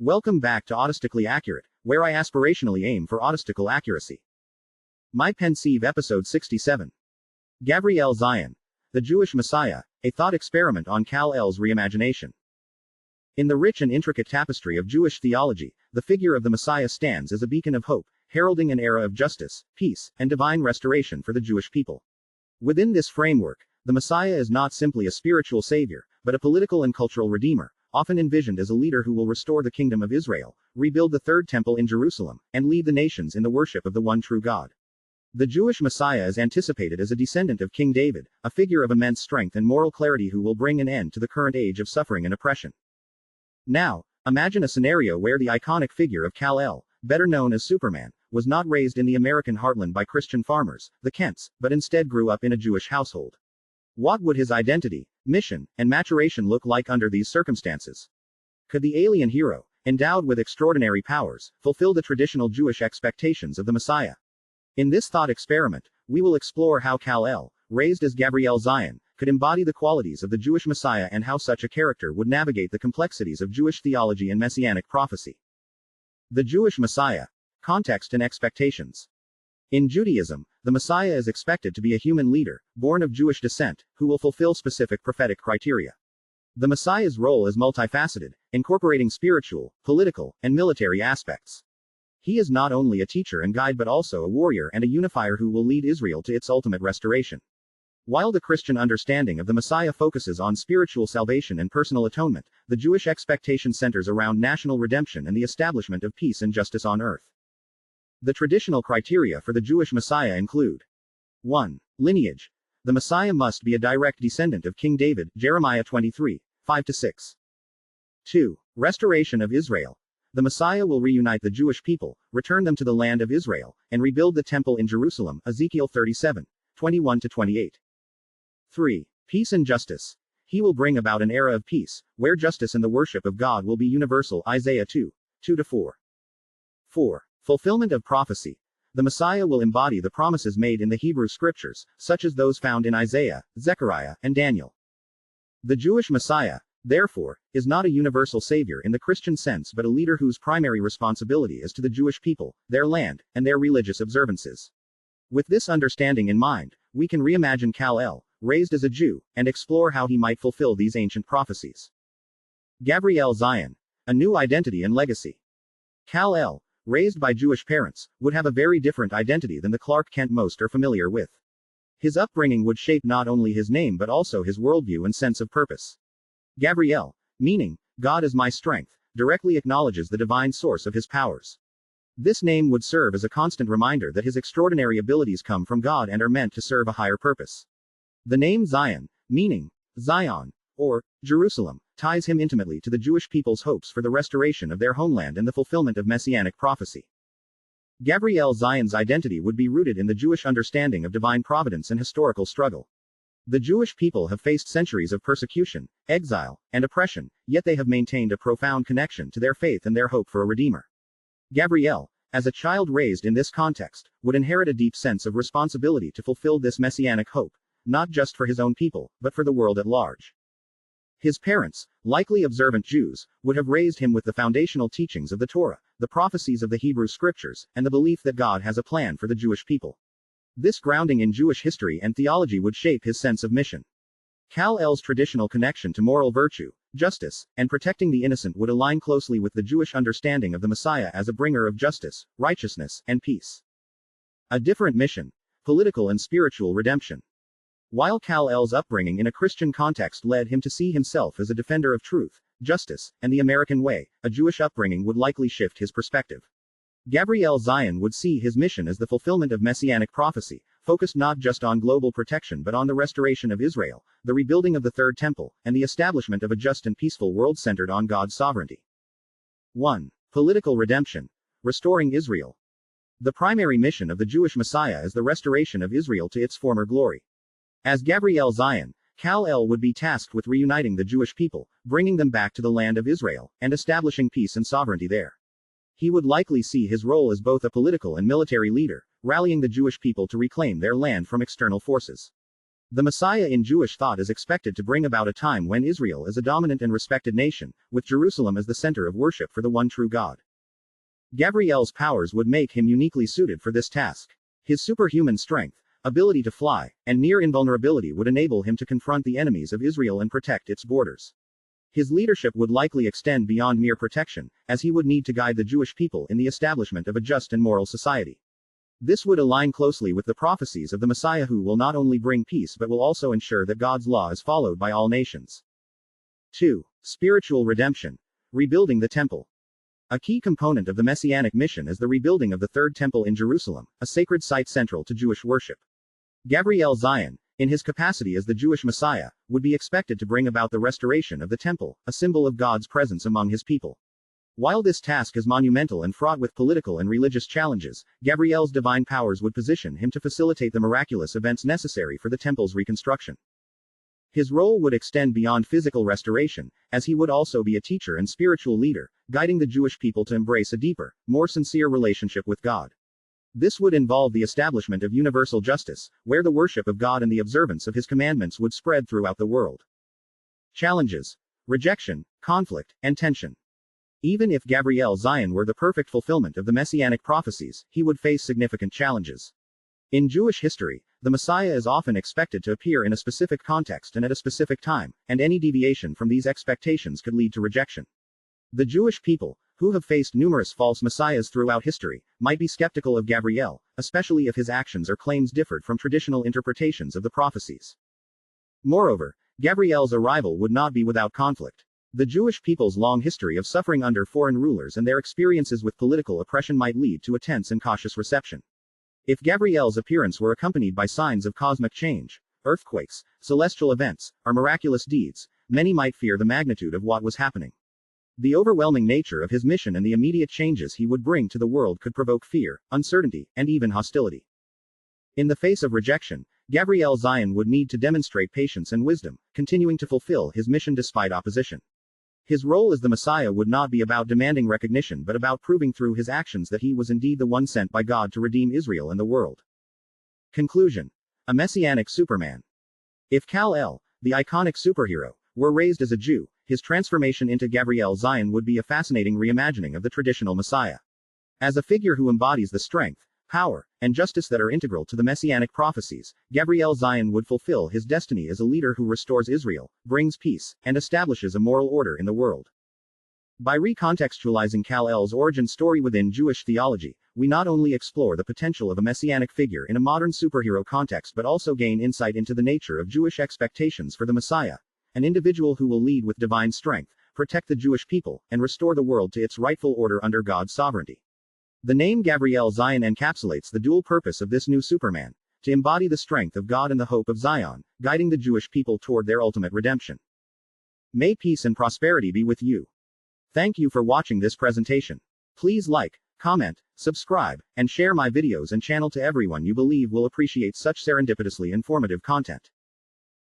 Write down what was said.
Welcome back to Autistically Accurate, where I aspirationally aim for autistical accuracy. My Pensieve episode 67. Gavriel Tzion, the Jewish Messiah, a thought experiment on Kal-El's reimagination. In the rich and intricate tapestry of Jewish theology, the figure of the Messiah stands as a beacon of hope, heralding an era of justice, peace, and divine restoration for the Jewish people. Within this framework, the Messiah is not simply a spiritual savior, but a political and cultural redeemer, often envisioned as a leader who will restore the kingdom of Israel, rebuild the third temple in Jerusalem, and lead the nations in the worship of the one true God. The Jewish Messiah is anticipated as a descendant of King David, a figure of immense strength and moral clarity who will bring an end to the current age of suffering and oppression. Now, imagine a scenario where the iconic figure of Kal-El, better known as Superman, was not raised in the American heartland by Christian farmers, the Kents, but instead grew up in a Jewish household. What would his identity, mission, and maturation look like under these circumstances? Could the alien hero, endowed with extraordinary powers, fulfill the traditional Jewish expectations of the Messiah? In this thought experiment, we will explore how Kal-El, raised as Gavriel Tzion, could embody the qualities of the Jewish Messiah and how such a character would navigate the complexities of Jewish theology and messianic prophecy. The Jewish Messiah. Context and expectations. In Judaism, the Messiah is expected to be a human leader, born of Jewish descent, who will fulfill specific prophetic criteria. The Messiah's role is multifaceted, incorporating spiritual, political, and military aspects. He is not only a teacher and guide but also a warrior and a unifier who will lead Israel to its ultimate restoration. While the Christian understanding of the Messiah focuses on spiritual salvation and personal atonement, the Jewish expectation centers around national redemption and the establishment of peace and justice on earth. The traditional criteria for the Jewish Messiah include 1. Lineage. The Messiah must be a direct descendant of King David, Jeremiah 23, 5-6. 2. Restoration of Israel. The Messiah will reunite the Jewish people, return them to the land of Israel, and rebuild the temple in Jerusalem, Ezekiel 37, 21-28. 3. Peace and justice. He will bring about an era of peace, where justice and the worship of God will be universal, Isaiah 2, 2-4. 4. Fulfillment of prophecy. The Messiah will embody the promises made in the Hebrew Scriptures, such as those found in Isaiah, Zechariah, and Daniel. The Jewish Messiah, therefore, is not a universal savior in the Christian sense but a leader whose primary responsibility is to the Jewish people, their land, and their religious observances. With this understanding in mind, we can reimagine Kal-El, raised as a Jew, and explore how he might fulfill these ancient prophecies. Gavriel Tzion. A new identity and legacy. Kal-El, raised by Jewish parents, would have a very different identity than the Clark Kent most are familiar with. His upbringing would shape not only his name but also his worldview and sense of purpose. Gavriel, meaning, God is my strength, directly acknowledges the divine source of his powers. This name would serve as a constant reminder that his extraordinary abilities come from God and are meant to serve a higher purpose. The name Zion, meaning, Zion, or Jerusalem, ties him intimately to the Jewish people's hopes for the restoration of their homeland and the fulfillment of messianic prophecy. Gavriel Tzion's identity would be rooted in the Jewish understanding of divine providence and historical struggle. The Jewish people have faced centuries of persecution, exile, and oppression, yet they have maintained a profound connection to their faith and their hope for a Redeemer. Gavriel, as a child raised in this context, would inherit a deep sense of responsibility to fulfill this messianic hope, not just for his own people, but for the world at large. His parents, likely observant Jews, would have raised him with the foundational teachings of the Torah, the prophecies of the Hebrew Scriptures, and the belief that God has a plan for the Jewish people. This grounding in Jewish history and theology would shape his sense of mission. Kal-El's traditional connection to moral virtue, justice, and protecting the innocent would align closely with the Jewish understanding of the Messiah as a bringer of justice, righteousness, and peace. A different mission. Political and spiritual redemption. While Kal-El's upbringing in a Christian context led him to see himself as a defender of truth, justice, and the American way, a Jewish upbringing would likely shift his perspective. Gavriel Tzion would see his mission as the fulfillment of messianic prophecy, focused not just on global protection but on the restoration of Israel, the rebuilding of the Third Temple, and the establishment of a just and peaceful world centered on God's sovereignty. 1. Political redemption. Restoring Israel. The primary mission of the Jewish Messiah is the restoration of Israel to its former glory. As Gavriel Tzion, Kal-El would be tasked with reuniting the Jewish people, bringing them back to the land of Israel, and establishing peace and sovereignty there. He would likely see his role as both a political and military leader, rallying the Jewish people to reclaim their land from external forces. The Messiah in Jewish thought is expected to bring about a time when Israel is a dominant and respected nation, with Jerusalem as the center of worship for the one true God. Gavriel's powers would make him uniquely suited for this task. His superhuman strength, ability to fly, and near invulnerability would enable him to confront the enemies of Israel and protect its borders. His leadership would likely extend beyond mere protection, as he would need to guide the Jewish people in the establishment of a just and moral society. This would align closely with the prophecies of the Messiah, who will not only bring peace but will also ensure that God's law is followed by all nations. 2. Spiritual redemption. Rebuilding the temple. A key component of the Messianic mission is the rebuilding of the Third Temple in Jerusalem, a sacred site central to Jewish worship. Gavriel Tzion, in his capacity as the Jewish Messiah, would be expected to bring about the restoration of the temple, a symbol of God's presence among his people. While this task is monumental and fraught with political and religious challenges, Gavriel's divine powers would position him to facilitate the miraculous events necessary for the temple's reconstruction. His role would extend beyond physical restoration, as he would also be a teacher and spiritual leader, guiding the Jewish people to embrace a deeper, more sincere relationship with God. This would involve the establishment of universal justice, where the worship of God and the observance of his commandments would spread throughout the world. Challenges: rejection, conflict, and tension. Even if Gavriel Tzion were the perfect fulfillment of the messianic prophecies, he would face significant challenges. In Jewish history, the Messiah is often expected to appear in a specific context and at a specific time, and any deviation from these expectations could lead to rejection. The Jewish people, who have faced numerous false messiahs throughout history, might be skeptical of Gavriel, especially if his actions or claims differed from traditional interpretations of the prophecies. Moreover, Gavriel's arrival would not be without conflict. The Jewish people's long history of suffering under foreign rulers and their experiences with political oppression might lead to a tense and cautious reception. If Gavriel's appearance were accompanied by signs of cosmic change, earthquakes, celestial events, or miraculous deeds, many might fear the magnitude of what was happening. The overwhelming nature of his mission and the immediate changes he would bring to the world could provoke fear, uncertainty, and even hostility. In the face of rejection, Gavriel Tzion would need to demonstrate patience and wisdom, continuing to fulfill his mission despite opposition. His role as the Messiah would not be about demanding recognition but about proving through his actions that he was indeed the one sent by God to redeem Israel and the world. Conclusion: a messianic Superman. If Kal-El, the iconic superhero, were raised as a Jew, his transformation into Gavriel Tzion would be a fascinating reimagining of the traditional Messiah. As a figure who embodies the strength, power, and justice that are integral to the messianic prophecies, Gavriel Tzion would fulfill his destiny as a leader who restores Israel, brings peace, and establishes a moral order in the world. By recontextualizing Kal-El's origin story within Jewish theology, we not only explore the potential of a messianic figure in a modern superhero context but also gain insight into the nature of Jewish expectations for the Messiah, an individual who will lead with divine strength, protect the Jewish people, and restore the world to its rightful order under God's sovereignty. The name Gavriel Tzion encapsulates the dual purpose of this new Superman: to embody the strength of God and the hope of Zion, guiding the Jewish people toward their ultimate redemption. May peace and prosperity be with you. Thank you for watching this presentation. Please like, comment, subscribe, and share my videos and channel to everyone you believe will appreciate such serendipitously informative content.